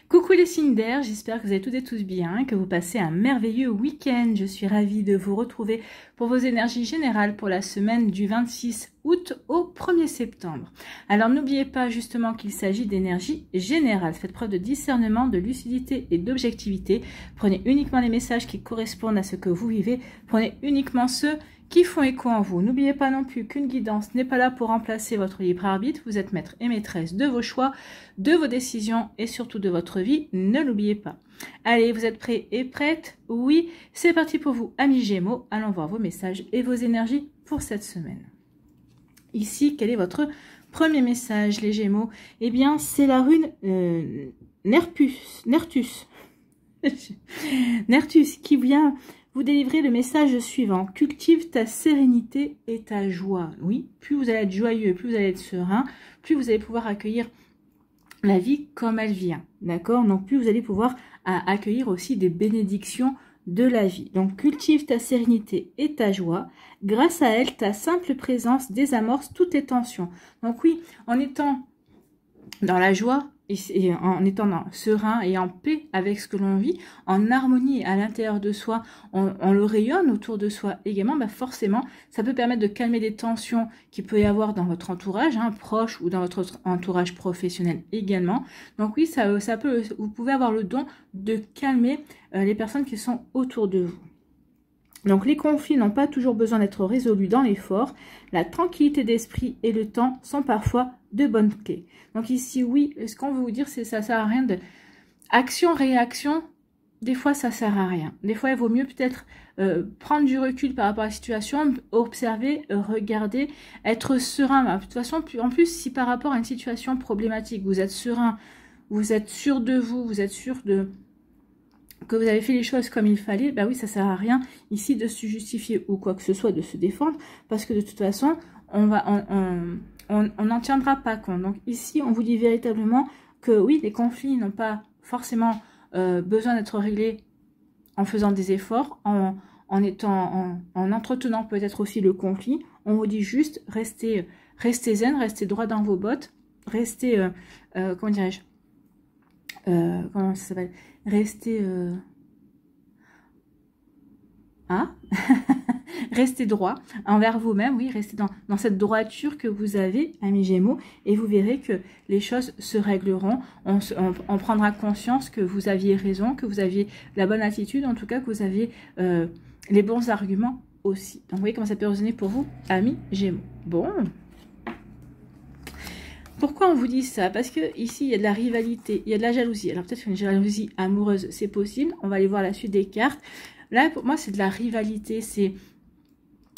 Coucou les signes d'air, j'espère que vous allez toutes et tous bien, que vous passez un merveilleux week-end. Je suis ravie de vous retrouver pour vos énergies générales pour la semaine du 26 août au 1er septembre. Alors n'oubliez pas justement qu'il s'agit d'énergie générale. Faites preuve de discernement, de lucidité et d'objectivité. Prenez uniquement les messages qui correspondent à ce que vous vivez. Prenez uniquement ceux qui font écho en vous. N'oubliez pas non plus qu'une guidance n'est pas là pour remplacer votre libre arbitre. Vous êtes maître et maîtresse de vos choix, de vos décisions et surtout de votre vie. Ne l'oubliez pas. Allez, vous êtes prêts et prêtes? Oui, c'est parti pour vous, amis Gémeaux. Allons voir vos messages et vos énergies pour cette semaine. Ici, quel est votre premier message, les Gémeaux? Eh bien, c'est la rune Nertus. Nertus qui vient vous délivrer le message suivant. Cultive ta sérénité et ta joie. Oui, plus vous allez être joyeux, plus vous allez être serein, plus vous allez pouvoir accueillir la vie comme elle vient. D'accord? Donc, plus vous allez pouvoir accueillir aussi des bénédictions de la vie. Donc, cultive ta sérénité et ta joie. Grâce à elle, ta simple présence désamorce toutes les tensions. Donc oui, en étant dans la joie, et en étant serein et en paix avec ce que l'on vit, en harmonie à l'intérieur de soi, on le rayonne autour de soi également, bah forcément, ça peut permettre de calmer des tensions qu'il peut y avoir dans votre entourage, proche ou dans votre entourage professionnel également. Donc oui, ça peut, vous pouvez avoir le don de calmer les personnes qui sont autour de vous. Donc les conflits n'ont pas toujours besoin d'être résolus dans l'effort. La tranquillité d'esprit et le temps sont parfois de bonnes clés. Donc ici, oui, ce qu'on veut vous dire, c'est ça sert à rien de... Action-réaction, des fois ça sert à rien. Des fois, il vaut mieux peut-être prendre du recul par rapport à la situation, observer, regarder, être serein. De toute façon, en plus, si par rapport à une situation problématique, vous êtes serein, vous êtes sûr de vous, vous êtes sûr que vous avez fait les choses comme il fallait, bah oui, ça sert à rien ici de se justifier ou quoi que ce soit, de se défendre, parce que de toute façon, on n'en tiendra pas compte. Donc ici, on vous dit véritablement que oui, les conflits n'ont pas forcément besoin d'être réglés en faisant des efforts, en entretenant peut-être aussi le conflit. On vous dit juste, restez zen, restez droit dans vos bottes, restez, comment dirais-je, comment ça s'appelle, restez restez droit envers vous-même, oui, restez dans cette droiture que vous avez, amis Gémeaux, et vous verrez que les choses se régleront. On prendra conscience que vous aviez raison, que vous aviez la bonne attitude, en tout cas que vous aviez les bons arguments aussi. Donc vous voyez comment ça peut résonner pour vous, amis Gémeaux. Bon. Pourquoi on vous dit ça? Parce que ici il y a de la rivalité, il y a de la jalousie. Alors peut-être qu'une jalousie amoureuse, c'est possible. On va aller voir la suite des cartes. Là, pour moi, c'est de la rivalité. C'est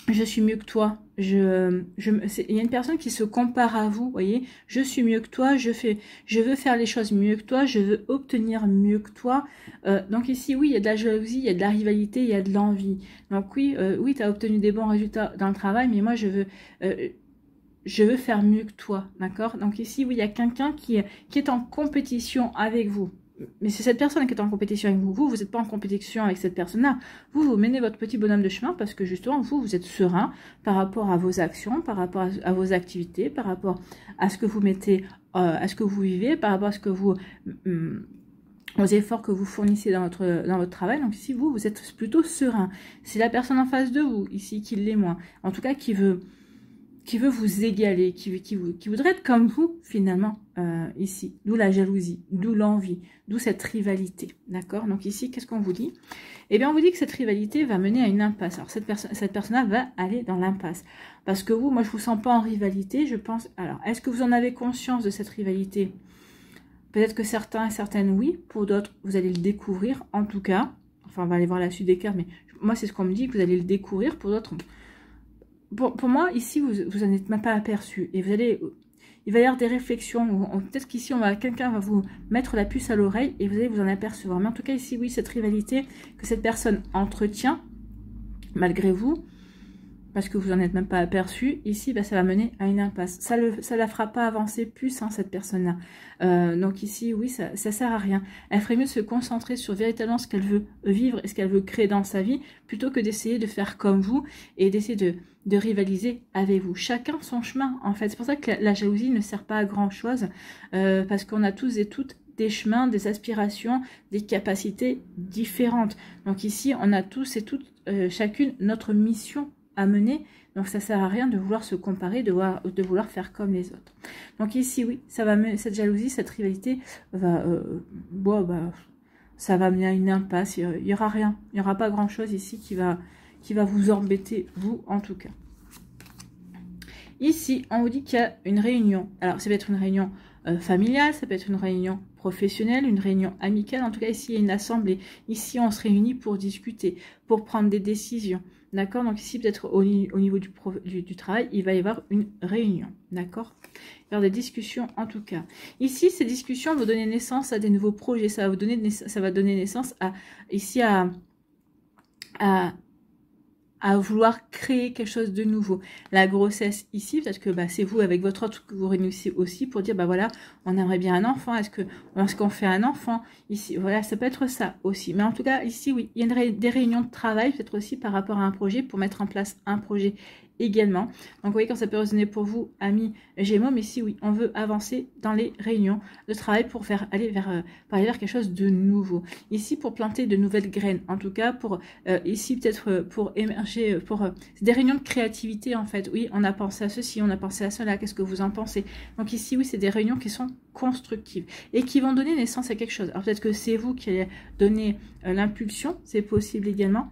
je suis mieux que toi. Il y a une personne qui se compare à vous. Voyez, je suis mieux que toi. Je veux faire les choses mieux que toi. Je veux obtenir mieux que toi. Donc ici, oui, il y a de la jalousie, il y a de la rivalité, il y a de l'envie. Donc oui, oui, tu as obtenu des bons résultats dans le travail, mais moi, je veux faire mieux que toi, d'accord? Donc ici, oui, il y a quelqu'un qui est en compétition avec vous. Mais c'est cette personne qui est en compétition avec vous. Vous n'êtes pas en compétition avec cette personne-là. Vous menez votre petit bonhomme de chemin parce que justement, vous êtes serein par rapport à vos actions, par rapport à vos activités, par rapport à ce que vous mettez, à ce que vous vivez, par rapport à ce que vous... aux efforts que vous fournissez dans votre travail. Donc ici, vous êtes plutôt serein. C'est la personne en face de vous, ici, qui l'est moins. En tout cas, qui veut vous égaler, qui voudrait être comme vous, finalement, ici. D'où la jalousie, d'où l'envie, d'où cette rivalité, d'accord? Donc ici, qu'est-ce qu'on vous dit? Eh bien, on vous dit que cette rivalité va mener à une impasse. Alors, cette personne-là va aller dans l'impasse. Parce que vous, moi, je vous sens pas en rivalité, je pense... Alors, est-ce que vous en avez conscience de cette rivalité? Peut-être que certains et certaines, oui. Pour d'autres, vous allez le découvrir, en tout cas. Enfin, on va aller voir la suite des cartes, mais moi, c'est ce qu'on me dit, que vous allez le découvrir. Pour d'autres... Pour moi, ici, vous n'en êtes même pas aperçu. Et il va y avoir des réflexions. Peut-être qu'ici, quelqu'un va vous mettre la puce à l'oreille et vous allez vous en apercevoir. Mais en tout cas, ici, oui, cette rivalité que cette personne entretient, malgré vous, parce que vous n'en êtes même pas aperçu, ici, bah, ça va mener à une impasse. Ça la fera pas avancer plus, cette personne-là. Donc ici, oui, ça sert à rien. Elle ferait mieux de se concentrer sur véritablement ce qu'elle veut vivre et ce qu'elle veut créer dans sa vie, plutôt que d'essayer de faire comme vous et d'essayer de rivaliser avec vous. Chacun son chemin, en fait. C'est pour ça que la jalousie ne sert pas à grand-chose, parce qu'on a tous et toutes des chemins, des aspirations, des capacités différentes. Donc ici, on a tous et toutes, chacune, notre mission à mener. Donc ça sert à rien de vouloir se comparer, de vouloir faire comme les autres. Donc ici, oui, ça va mener, cette jalousie, cette rivalité va, ça va mener à une impasse. Il y aura rien, il n'y aura pas grand chose ici qui va vous embêter, vous en tout cas. Ici, on vous dit qu'il y a une réunion. Alors, ça peut être une réunion familiale, ça peut être une réunion professionnelle, une réunion amicale. En tout cas, ici, il y a une assemblée. Ici, on se réunit pour discuter, pour prendre des décisions. D'accord? Donc ici, peut-être au niveau du travail, il va y avoir une réunion. D'accord? Il y avoir des discussions en tout cas. Ici, ces discussions vont donner naissance à des nouveaux projets. Ça va donner naissance à vouloir créer quelque chose de nouveau. La grossesse ici, peut-être que c'est vous avec votre autre que vous réunissez aussi pour dire, voilà, on aimerait bien un enfant, est-ce qu'on fait un enfant ici? Voilà, ça peut être ça aussi. Mais en tout cas, ici, oui, il y a des réunions de travail, peut-être aussi par rapport à un projet, pour mettre en place un projet également. Donc, vous voyez quand ça peut résonner pour vous, amis Gémeaux, mais si oui, on veut avancer dans les réunions de travail pour aller vers quelque chose de nouveau. Ici, pour planter de nouvelles graines, en tout cas, ici, peut-être pour émerger, c'est des réunions de créativité, en fait. Oui, on a pensé à ceci, on a pensé à cela, qu'est-ce que vous en pensez? Donc ici, oui, c'est des réunions qui sont constructives et qui vont donner naissance à quelque chose. Alors, peut-être que c'est vous qui allez donner l'impulsion, c'est possible également.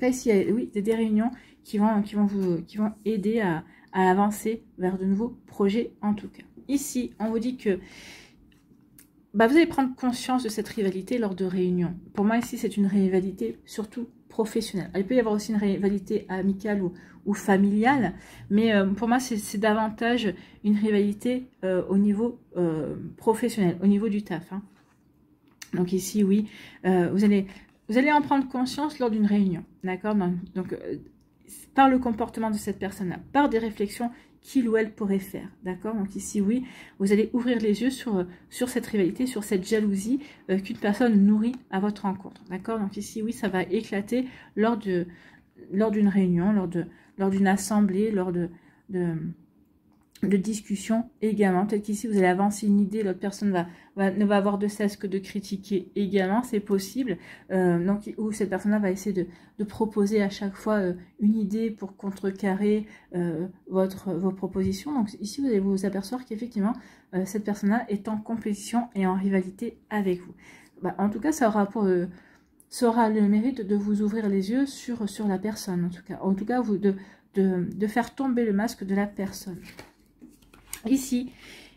Là, ici, oui, c'est des réunions qui vont aider à avancer vers de nouveaux projets en tout cas. Ici, on vous dit que vous allez prendre conscience de cette rivalité lors de réunions. Pour moi, ici, c'est une rivalité surtout professionnelle. Il peut y avoir aussi une rivalité amicale ou familiale, mais pour moi, c'est davantage une rivalité au niveau professionnel, au niveau du taf. Hein. Donc ici, oui, vous allez en prendre conscience lors d'une réunion, d'accord? Donc, par le comportement de cette personne-là, par des réflexions qu'il ou elle pourrait faire, d'accord? Donc ici, oui, vous allez ouvrir les yeux sur cette rivalité, sur cette jalousie qu'une personne nourrit à votre rencontre, d'accord? Donc ici, oui, ça va éclater lors d'une réunion, lors d'une assemblée, lors de discussion également. Peut-être qu'ici, vous allez avancer une idée, l'autre personne ne va avoir de cesse que de critiquer également, c'est possible. Donc, où cette personne-là va essayer de proposer à chaque fois une idée pour contrecarrer vos propositions. Donc, ici, vous allez vous apercevoir qu'effectivement, cette personne-là est en compétition et en rivalité avec vous. En tout cas, ça aura le mérite de vous ouvrir les yeux sur la personne, en tout cas de faire tomber le masque de la personne. Ici,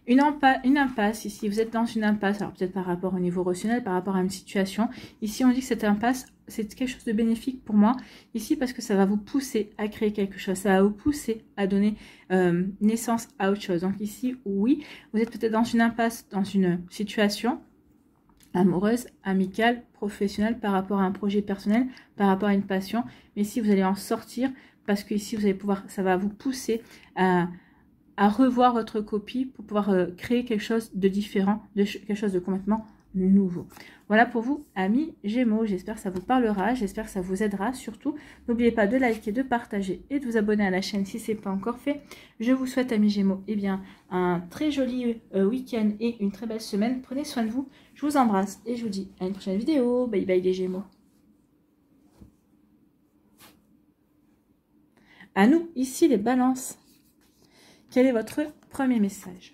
une impasse, ici, vous êtes dans une impasse, alors peut-être par rapport au niveau relationnel, par rapport à une situation. Ici, on dit que cette impasse, c'est quelque chose de bénéfique pour moi, ici, parce que ça va vous pousser à créer quelque chose, ça va vous pousser à donner naissance à autre chose. Donc ici, oui, vous êtes peut-être dans une impasse, dans une situation amoureuse, amicale, professionnelle, par rapport à un projet personnel, par rapport à une passion, mais ici, vous allez en sortir, parce que ici, vous allez pouvoir, ça va vous pousser à revoir votre copie pour pouvoir créer quelque chose de différent, quelque chose de complètement nouveau. Voilà pour vous, amis Gémeaux. J'espère que ça vous parlera, j'espère que ça vous aidera. Surtout, n'oubliez pas de liker, de partager et de vous abonner à la chaîne si ce n'est pas encore fait. Je vous souhaite, amis Gémeaux, un très joli week-end et une très belle semaine. Prenez soin de vous, je vous embrasse et je vous dis à une prochaine vidéo. Bye bye les Gémeaux. À nous, ici les balances. Quel est votre premier message?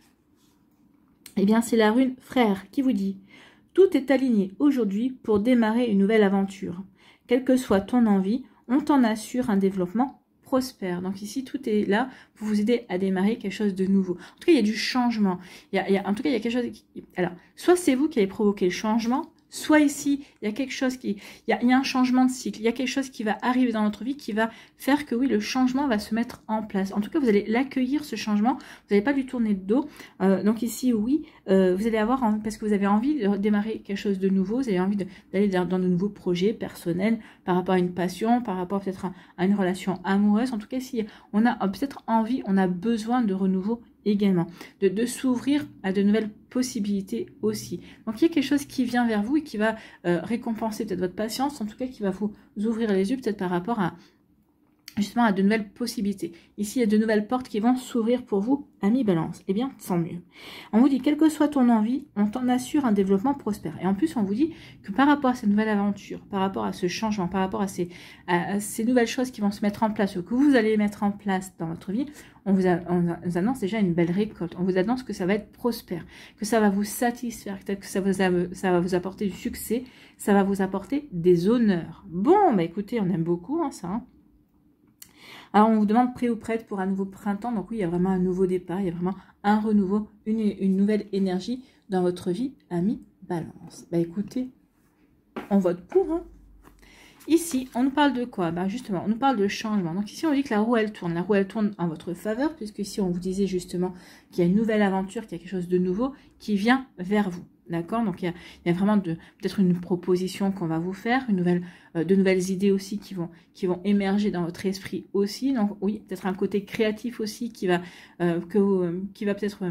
C'est la rune frère qui vous dit « Tout est aligné aujourd'hui pour démarrer une nouvelle aventure. Quelle que soit ton envie, on t'en assure un développement prospère. » Donc ici, tout est là pour vous aider à démarrer quelque chose de nouveau. En tout cas, il y a du changement. En tout cas, il y a quelque chose alors, soit c'est vous qui avez provoqué le changement, soit ici, il y a quelque chose il y a un changement de cycle, il y a quelque chose qui va arriver dans notre vie qui va faire que oui, le changement va se mettre en place. En tout cas, vous allez l'accueillir, ce changement, vous n'allez pas lui tourner de dos. Donc ici, oui, vous allez avoir, parce que vous avez envie de démarrer quelque chose de nouveau, vous avez envie d'aller dans de nouveaux projets personnels par rapport à une passion, par rapport peut-être à une relation amoureuse. En tout cas, si on a peut-être envie, on a besoin de renouveau également, de s'ouvrir à de nouvelles possibilités aussi. Donc, il y a quelque chose qui vient vers vous et qui va récompenser peut-être votre patience, en tout cas qui va vous ouvrir les yeux peut-être par rapport justement à de nouvelles possibilités. Ici, il y a de nouvelles portes qui vont s'ouvrir pour vous, amis Balance. Eh bien, tant mieux. On vous dit, quelle que soit ton envie, on t'en assure un développement prospère. Et en plus, on vous dit que par rapport à cette nouvelle aventure, par rapport à ce changement, par rapport à ces nouvelles choses qui vont se mettre en place, ou que vous allez mettre en place dans votre vie, on vous annonce déjà une belle récolte. On vous annonce que ça va être prospère, que ça va vous satisfaire, que ça va vous apporter du succès, ça va vous apporter des honneurs. Bon, bah écoutez, on aime beaucoup hein, ça. Hein. Alors, on vous demande prêt ou prête pour un nouveau printemps. Donc oui, il y a vraiment un nouveau départ, il y a vraiment un renouveau, une nouvelle énergie dans votre vie, amis Balance. Bah écoutez, on vote pour. Hein. Ici, on nous parle de quoi? Bah justement, on nous parle de changement. Donc ici, on dit que la roue, elle tourne. La roue, elle tourne en votre faveur, puisque ici, on vous disait justement qu'il y a une nouvelle aventure, qu'il y a quelque chose de nouveau qui vient vers vous. D'accord? Donc, il y a vraiment peut-être une proposition qu'on va vous faire, de nouvelles idées aussi qui vont émerger dans votre esprit aussi. Donc, oui, peut-être un côté créatif aussi qui va peut-être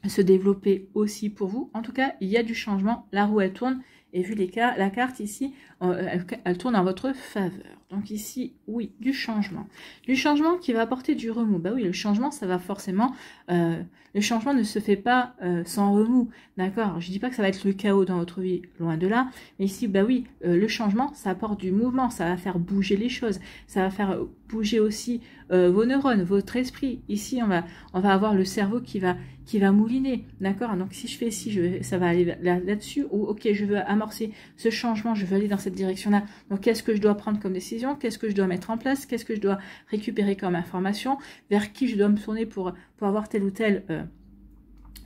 se développer aussi pour vous. En tout cas, il y a du changement. La roue, elle tourne. Et vu la carte ici, elle tourne en votre faveur. Donc ici, oui, du changement. Du changement qui va apporter du remous. Bah oui, le changement, ça va forcément... le changement ne se fait pas sans remous. D'accord? Je dis pas que ça va être le chaos dans votre vie, loin de là. Mais ici, bah oui, le changement, ça apporte du mouvement. Ça va faire bouger les choses. Ça va faire bouger aussi vos neurones, votre esprit. Ici, on va avoir le cerveau qui va mouliner. D'accord? Donc si je fais ici, ça va aller là-dessus. Ou ok, je veux amorcer ce changement, je veux aller dans cette direction-là. Donc qu'est-ce que je dois prendre comme décision? Qu'est-ce que je dois mettre en place? Qu'est-ce que je dois récupérer comme information? Vers qui je dois me tourner pour avoir telle ou telle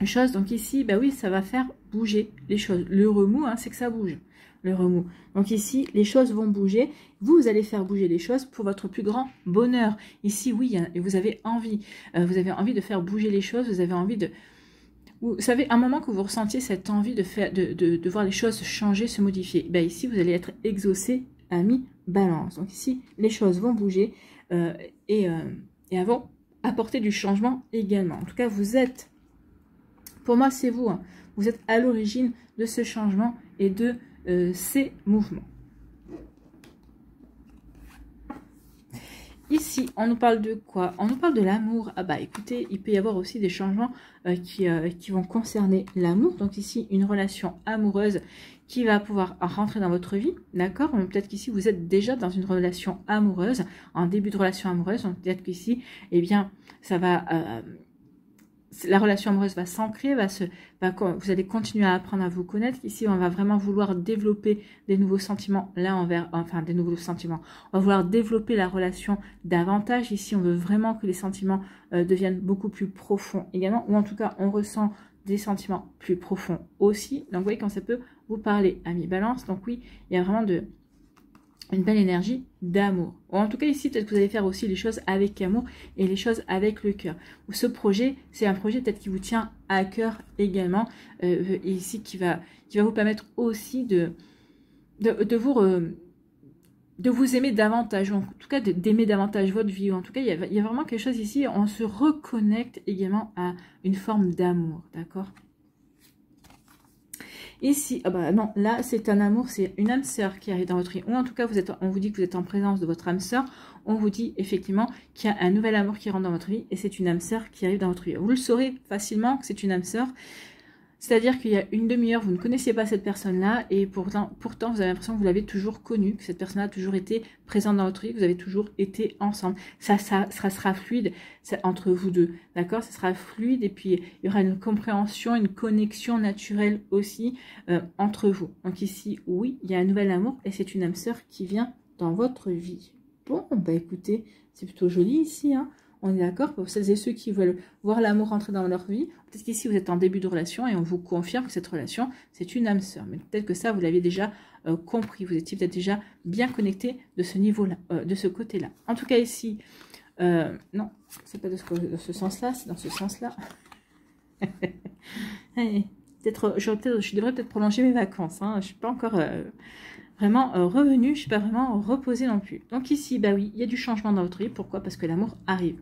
chose? Donc ici, bah oui, ça va faire bouger les choses. Le remous, hein, c'est que ça bouge. Le remous. Donc ici, les choses vont bouger. Vous allez faire bouger les choses pour votre plus grand bonheur. Ici, oui, vous avez envie. Vous avez envie de faire bouger les choses. Vous avez envie de... Vous savez, un moment que vous ressentiez cette envie de voir les choses changer, se modifier, ben ici, vous allez être exaucé, ami Balance. Donc ici, les choses vont bouger et vont apporter du changement également. En tout cas, vous êtes, pour moi, c'est vous. Hein, vous êtes à l'origine de ce changement et de ces mouvements. Ici, on nous parle de quoi? On nous parle de l'amour. Ah bah écoutez, il peut y avoir aussi des changements qui vont concerner l'amour. Donc ici, une relation amoureuse qui va pouvoir rentrer dans votre vie. D'accord? Peut-être qu'ici, vous êtes déjà dans une relation amoureuse, en début de relation amoureuse. Donc peut-être qu'ici, eh bien, ça va... la relation amoureuse va s'ancrer, vous allez continuer à apprendre à vous connaître. Ici, on va vraiment vouloir développer des nouveaux sentiments des nouveaux sentiments. On va vouloir développer la relation davantage. Ici, on veut vraiment que les sentiments deviennent beaucoup plus profonds également, ou en tout cas, on ressent des sentiments plus profonds aussi. Donc, vous voyez quand ça peut vous parler, amis Balance. Donc oui, il y a vraiment une belle énergie d'amour. Ou en tout cas ici, peut-être que vous allez faire aussi les choses avec amour et les choses avec le cœur. Ou ce projet, c'est un projet peut-être qui vous tient à cœur également, et ici qui va vous permettre aussi de vous aimer davantage, ou en tout cas d'aimer davantage votre vie. Ou en tout cas, il y a vraiment quelque chose ici, on se reconnecte également à une forme d'amour, d'accord ? Ici, ah bah non, là c'est un amour, c'est une âme sœur qui arrive dans votre vie. Ou en tout cas, on vous dit que vous êtes en présence de votre âme sœur. On vous dit effectivement qu'il y a un nouvel amour qui rentre dans votre vie et c'est une âme sœur qui arrive dans votre vie. Vous le saurez facilement que c'est une âme sœur. C'est-à-dire qu'il y a une demi-heure, vous ne connaissiez pas cette personne-là et pourtant vous avez l'impression que vous l'avez toujours connue, que cette personne-là a toujours été présente dans votre vie, que vous avez toujours été ensemble. Ça sera fluide entre vous deux, d'accord? Ça sera fluide et puis il y aura une compréhension, une connexion naturelle aussi entre vous. Donc ici, oui, il y a un nouvel amour et c'est une âme sœur qui vient dans votre vie. Bon, bah écoutez, c'est plutôt joli ici, hein. On est d'accord pour celles et ceux qui veulent voir l'amour entrer dans leur vie. Peut-être qu'ici, vous êtes en début de relation et on vous confirme que cette relation, c'est une âme sœur. Mais peut-être que ça, vous l'aviez déjà compris. Vous étiez peut-être déjà bien connecté de ce niveau-là, de ce côté-là. En tout cas, ici, non, c'est pas de ce sens-là, c'est dans ce sens-là. Je devrais peut-être prolonger mes vacances. Hein. Je ne suis pas encore... vraiment revenue, je ne suis pas vraiment reposée non plus. Donc ici, bah oui, il y a du changement dans votre vie. Pourquoi? Parce que l'amour arrive.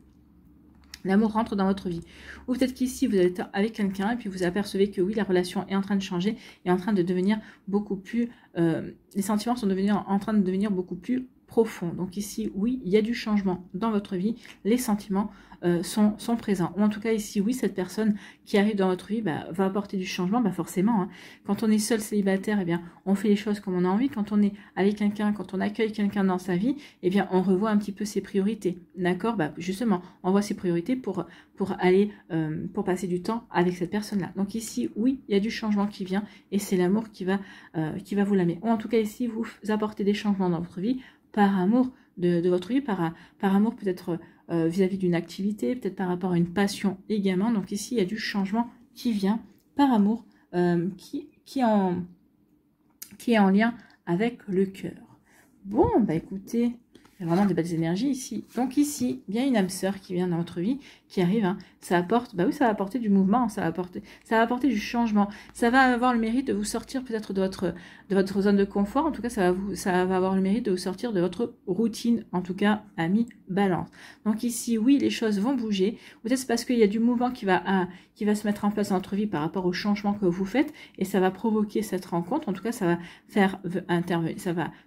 L'amour rentre dans votre vie. Ou peut-être qu'ici, vous êtes avec quelqu'un et puis vous apercevez que oui, la relation est en train de changer, est en train de devenir beaucoup plus... les sentiments sont en train de devenir beaucoup plus profond. Donc ici, oui, il y a du changement dans votre vie, les sentiments sont présents. Ou en tout cas ici, oui, cette personne qui arrive dans votre vie va apporter du changement, forcément. Hein. Quand on est seul célibataire, eh bien, on fait les choses comme on a envie. Quand on est avec quelqu'un, quand on accueille quelqu'un dans sa vie, eh bien, on revoit un petit peu ses priorités. D'accord? Justement, on voit ses priorités pour aller, pour passer du temps avec cette personne-là. Donc ici, oui, il y a du changement qui vient et c'est l'amour qui va vous l'amener. Ou en tout cas ici, vous apportez des changements dans votre vie par amour de votre vie, par amour peut-être vis-à-vis d'une activité, peut-être par rapport à une passion également. Donc ici, il y a du changement qui vient par amour, qui est en lien avec le cœur. Bon, écoutez, il y a vraiment des belles énergies ici. Donc ici, bien une âme sœur qui vient dans votre vie, qui arrive, hein, ça apporte, oui, ça va apporter du mouvement, ça va apporter du changement. Ça va avoir le mérite de vous sortir peut-être de votre zone de confort. En tout cas, ça va avoir le mérite de vous sortir de votre routine, en tout cas, ami Balance. Donc ici, oui, les choses vont bouger. Peut-être c'est parce qu'il y a du mouvement qui va se mettre en place dans votre vie par rapport au changement que vous faites et ça va provoquer cette rencontre. En tout cas, ça va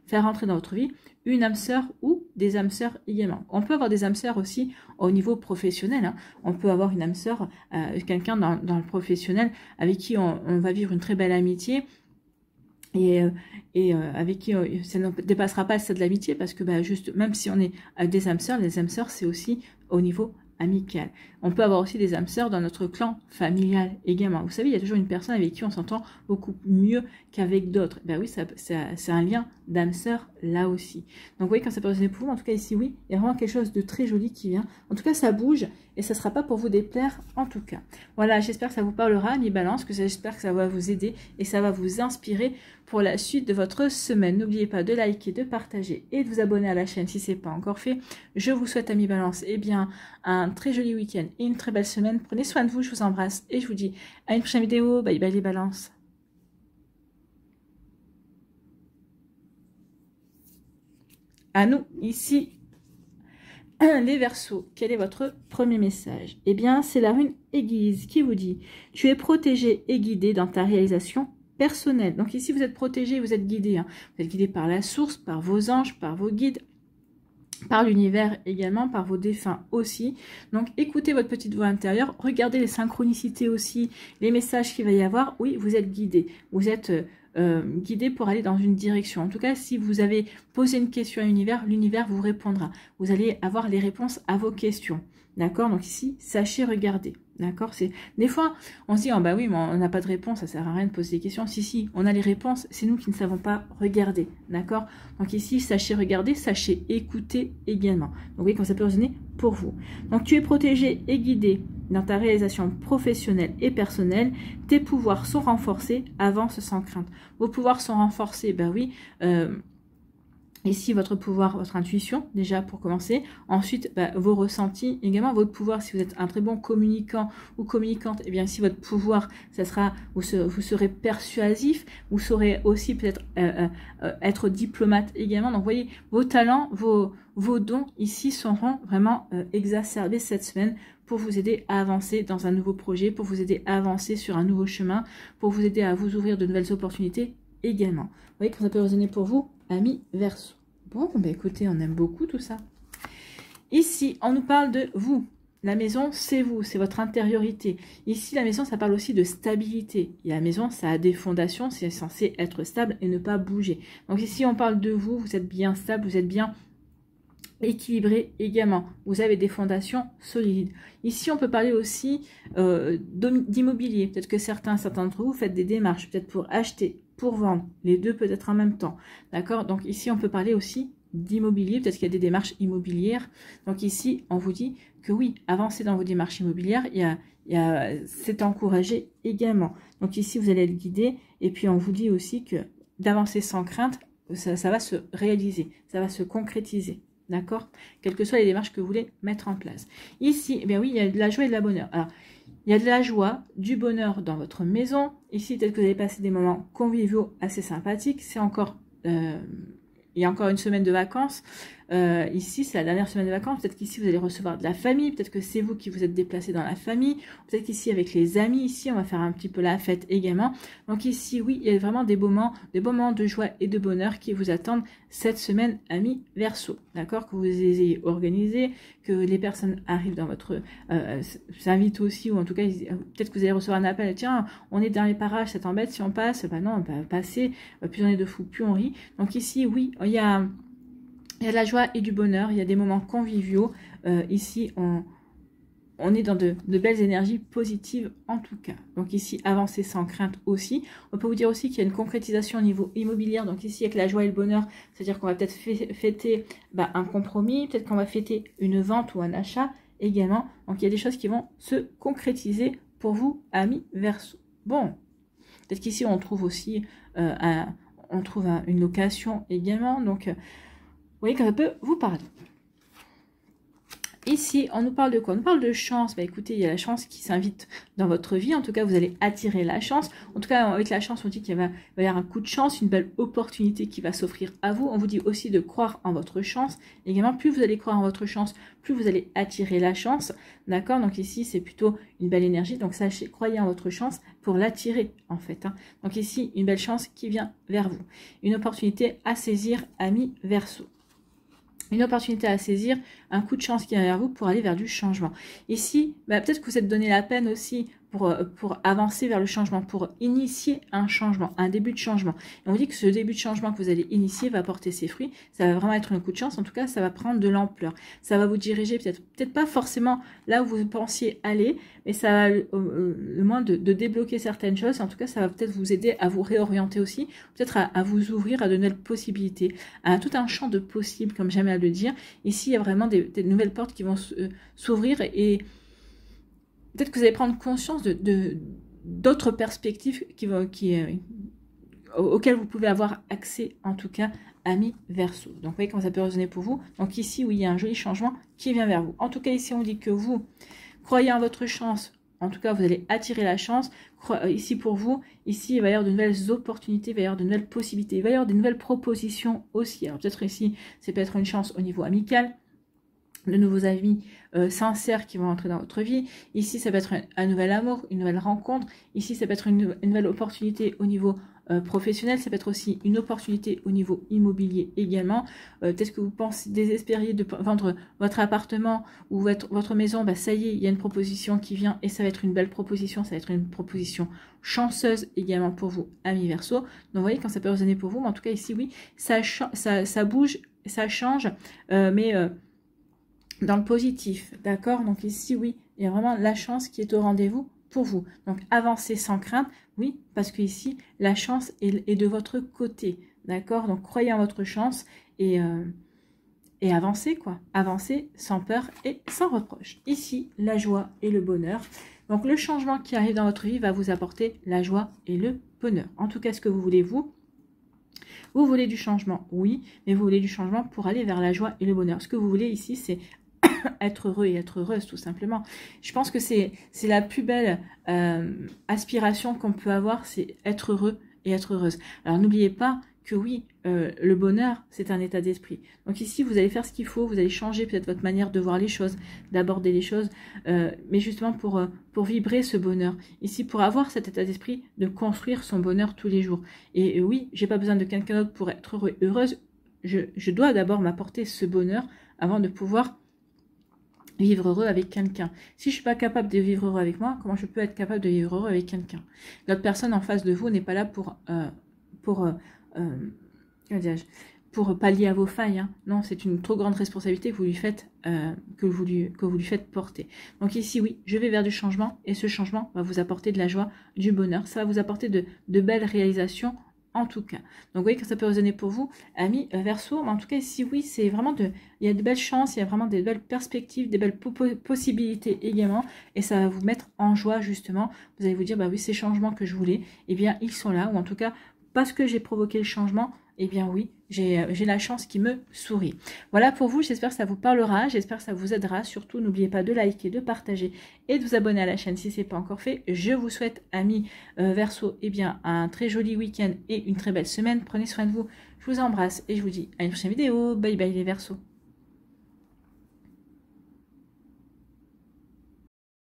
faire entrer dans votre vie une âme sœur ou des âmes sœurs également. On peut avoir des âmes sœurs aussi au niveau professionnel. Hein. On peut avoir une âme sœur, quelqu'un dans le professionnel avec qui on va vivre une très belle amitié et avec qui ça ne dépassera pas ça de l'amitié parce que juste même si on est avec des âmes sœurs, les âmes sœurs c'est aussi au niveau amical. On peut avoir aussi des âmes sœurs dans notre clan familial également. Vous savez, il y a toujours une personne avec qui on s'entend beaucoup mieux qu'avec d'autres. Oui, c'est un lien d'âme sœur là aussi. Donc vous voyez, quand ça peut résonner pour vous, en tout cas ici, oui, il y a vraiment quelque chose de très joli qui vient. En tout cas, ça bouge et ça ne sera pas pour vous déplaire en tout cas. Voilà, j'espère que ça vous parlera, ami Balance, j'espère que ça va vous aider et ça va vous inspirer pour la suite de votre semaine. N'oubliez pas de liker, de partager et de vous abonner à la chaîne si ce n'est pas encore fait. Je vous souhaite, ami Balance, un très joli week-end et une très belle semaine. Prenez soin de vous, je vous embrasse et je vous dis à une prochaine vidéo. Bye bye les balances. À nous, ici, les Verseaux. Quel est votre premier message? Eh bien, c'est la rune Aiguise qui vous dit « Tu es protégé et guidé dans ta réalisation personnelle. » Donc ici, vous êtes protégé, vous êtes guidé. Hein. Vous êtes guidé par la source, par vos anges, par vos guides, par l'univers également, par vos défunts aussi. Donc écoutez votre petite voix intérieure, regardez les synchronicités aussi, les messages qu'il va y avoir. Oui, vous êtes guidé, vous êtes guidé pour aller dans une direction. En tout cas, si vous avez posé une question à l'univers, l'univers vous répondra. Vous allez avoir les réponses à vos questions. D'accord? Donc ici, sachez regarder. D'accord? Des fois, on se dit, oh oui, mais on n'a pas de réponse, ça sert à rien de poser des questions. Si, on a les réponses, c'est nous qui ne savons pas regarder. D'accord? Donc ici, sachez regarder, sachez écouter également. Donc vous voyez, quand ça peut résonner pour vous. Donc tu es protégé et guidé dans ta réalisation professionnelle et personnelle. Tes pouvoirs sont renforcés, avance sans crainte. Vos pouvoirs sont renforcés, oui. Ici, votre pouvoir, votre intuition, déjà pour commencer. Ensuite, vos ressentis, également votre pouvoir. Si vous êtes un très bon communicant ou communicante, eh bien, si votre pouvoir, ça sera, vous serez persuasif. Vous saurez aussi peut-être être diplomate également. Donc, vous voyez, vos talents, vos dons ici seront vraiment exacerbés cette semaine pour vous aider à avancer dans un nouveau projet, pour vous aider à avancer sur un nouveau chemin, pour vous aider à vous ouvrir de nouvelles opportunités également. Vous voyez que ça peut résonner pour vous, amis Verseaux. Bon, écoutez, on aime beaucoup tout ça. Ici, on nous parle de vous. La maison, c'est vous, c'est votre intériorité. Ici, la maison, ça parle aussi de stabilité. Et la maison, ça a des fondations, c'est censé être stable et ne pas bouger. Donc ici, on parle de vous, vous êtes bien stable, vous êtes bien équilibré également. Vous avez des fondations solides. Ici, on peut parler aussi d'immobilier. Peut-être que certains d'entre vous faites des démarches, peut-être pour acheter, pour vendre, les deux peut-être en même temps. D'accord? Donc ici, on peut parler aussi d'immobilier. Peut-être qu'il y a des démarches immobilières. Donc ici, on vous dit que oui, avancez dans vos démarches immobilières. C'est encouragé également. Donc ici, vous allez être guidé. Et puis, on vous dit aussi que d'avancer sans crainte, ça va se réaliser. Ça va se concrétiser. D'accord? Quelles que soient les démarches que vous voulez mettre en place. Ici, eh bien oui, il y a de la joie et de la bonheur. Alors, il y a de la joie, du bonheur dans votre maison. Ici, peut-être que vous allez passer des moments conviviaux assez sympathiques. C'est encore, il y a encore une semaine de vacances. Ici, c'est la dernière semaine de vacances. Peut-être qu'ici, vous allez recevoir de la famille. Peut-être que c'est vous qui vous êtes déplacé dans la famille. Peut-être qu'ici, avec les amis, ici, on va faire un petit peu la fête également. Donc ici, oui, il y a vraiment des beaux moments de joie et de bonheur qui vous attendent cette semaine, amis Verseau. D'accord? Que vous les ayez organisés, que les personnes arrivent dans votre... s'invitent aussi, ou en tout cas, peut-être que vous allez recevoir un appel. Tiens, on est dans les parages, ça t'embête si on passe? Ben non, on va passer. Plus on est de fous, plus on rit. Donc ici, oui, il y a de la joie et du bonheur, il y a des moments conviviaux. Ici, on est dans de belles énergies positives en tout cas. Donc ici, avancer sans crainte aussi. On peut vous dire aussi qu'il y a une concrétisation au niveau immobilier. Donc ici, avec la joie et le bonheur, c'est-à-dire qu'on va peut-être fêter un compromis, peut-être qu'on va fêter une vente ou un achat également. Donc il y a des choses qui vont se concrétiser pour vous, amis Verseau. Bon, peut-être qu'ici, on trouve aussi une location également. Donc, vous voyez que ça peut vous parler. Ici, on nous parle de quoi? On nous parle de chance. Bah écoutez, il y a la chance qui s'invite dans votre vie. En tout cas, vous allez attirer la chance. En tout cas, avec la chance, on dit qu'il va y avoir un coup de chance, une belle opportunité qui va s'offrir à vous. On vous dit aussi de croire en votre chance. Également, plus vous allez croire en votre chance, plus vous allez attirer la chance. D'accord? Donc ici, c'est plutôt une belle énergie. Donc sachez, croyez en votre chance pour l'attirer, en fait. Donc ici, une belle chance qui vient vers vous. Une opportunité à saisir, amis Verseau. Une opportunité à saisir, un coup de chance qui vient vers vous pour aller vers du changement. Ici, peut-être que vous êtes donné la peine aussi pour avancer vers le changement, pour initier un changement, un début de changement. Et on dit que ce début de changement que vous allez initier va porter ses fruits. Ça va vraiment être un coup de chance. En tout cas, ça va prendre de l'ampleur. Ça va vous diriger peut-être pas forcément là où vous pensiez aller, mais ça va le moins de débloquer certaines choses. En tout cas, ça va peut-être vous aider à vous réorienter aussi, peut-être à vous ouvrir à de nouvelles possibilités, à tout un champ de possibles, comme j'aime à le dire. Ici, il y a vraiment des nouvelles portes qui vont s'ouvrir et peut-être que vous allez prendre conscience d'autres perspectives auxquelles vous pouvez avoir accès, en tout cas, amis Verseau. Donc, vous voyez comment ça peut résonner pour vous. Donc, ici, oui, il y a un joli changement qui vient vers vous. En tout cas, ici, on dit que vous croyez en votre chance. En tout cas, vous allez attirer la chance. Ici, pour vous, ici, il va y avoir de nouvelles opportunités, il va y avoir de nouvelles possibilités, il va y avoir de nouvelles propositions aussi. Alors, peut-être ici, c'est peut-être une chance au niveau amical, de nouveaux amis sincères qui vont entrer dans votre vie. Ici, ça peut être un nouvel amour, une nouvelle rencontre. Ici, ça peut être une nouvelle opportunité au niveau professionnel. Ça peut être aussi une opportunité au niveau immobilier également. Peut-être que vous pensez désespériez de vendre votre appartement ou votre maison. Bah, ça y est, il y a une proposition qui vient et ça va être une belle proposition. Ça va être une proposition chanceuse également pour vous, amis Verseau. Donc, vous voyez, quand ça peut résonner pour vous, mais en tout cas, ici, oui, ça bouge, ça change, mais dans le positif, d'accord? Donc ici, oui, il y a vraiment la chance qui est au rendez-vous pour vous. Donc, avancez sans crainte, oui, parce que ici, la chance est de votre côté, d'accord? Donc, croyez en votre chance et avancez, quoi. Avancez sans peur et sans reproche. Ici, la joie et le bonheur. Donc, le changement qui arrive dans votre vie va vous apporter la joie et le bonheur. En tout cas, ce que vous voulez, vous voulez du changement, oui, mais vous voulez du changement pour aller vers la joie et le bonheur. Ce que vous voulez ici, c'est être heureux et être heureuse, tout simplement. Je pense que c'est la plus belle aspiration qu'on peut avoir, c'est être heureux et être heureuse. Alors, n'oubliez pas que oui, le bonheur, c'est un état d'esprit. Donc ici, vous allez faire ce qu'il faut, vous allez changer peut-être votre manière de voir les choses, d'aborder les choses, mais justement pour vibrer ce bonheur. Ici, pour avoir cet état d'esprit, de construire son bonheur tous les jours. Et oui, j'ai pas besoin de quelqu'un d'autre pour être heureux et heureuse. Je dois d'abord m'apporter ce bonheur avant de pouvoir vivre heureux avec quelqu'un. Si je suis pas capable de vivre heureux avec moi, comment je peux être capable de vivre heureux avec quelqu'un? L'autre personne en face de vous n'est pas là pour pallier à vos failles. Hein. Non, c'est une trop grande responsabilité que vous lui faites, que vous lui faites porter. Donc ici, oui, je vais vers du changement et ce changement va vous apporter de la joie, du bonheur. Ça va vous apporter de belles réalisations en tout cas. Donc vous voyez que ça peut résonner pour vous, amis Verseau. Mais en tout cas, ici, oui, c'est vraiment il y a de belles chances, il y a vraiment des belles perspectives, des belles possibilités également. Et ça va vous mettre en joie, justement. Vous allez vous dire, bah oui, ces changements que je voulais, eh bien, ils sont là. Ou en tout cas, parce que j'ai provoqué le changement, eh bien oui, j'ai la chance qui me sourit. Voilà pour vous, j'espère que ça vous parlera, j'espère que ça vous aidera. Surtout, n'oubliez pas de liker, de partager et de vous abonner à la chaîne si ce n'est pas encore fait. Je vous souhaite, amis Verseau, eh bien, un très joli week-end et une très belle semaine. Prenez soin de vous, je vous embrasse et je vous dis à une prochaine vidéo. Bye bye les Verseaux.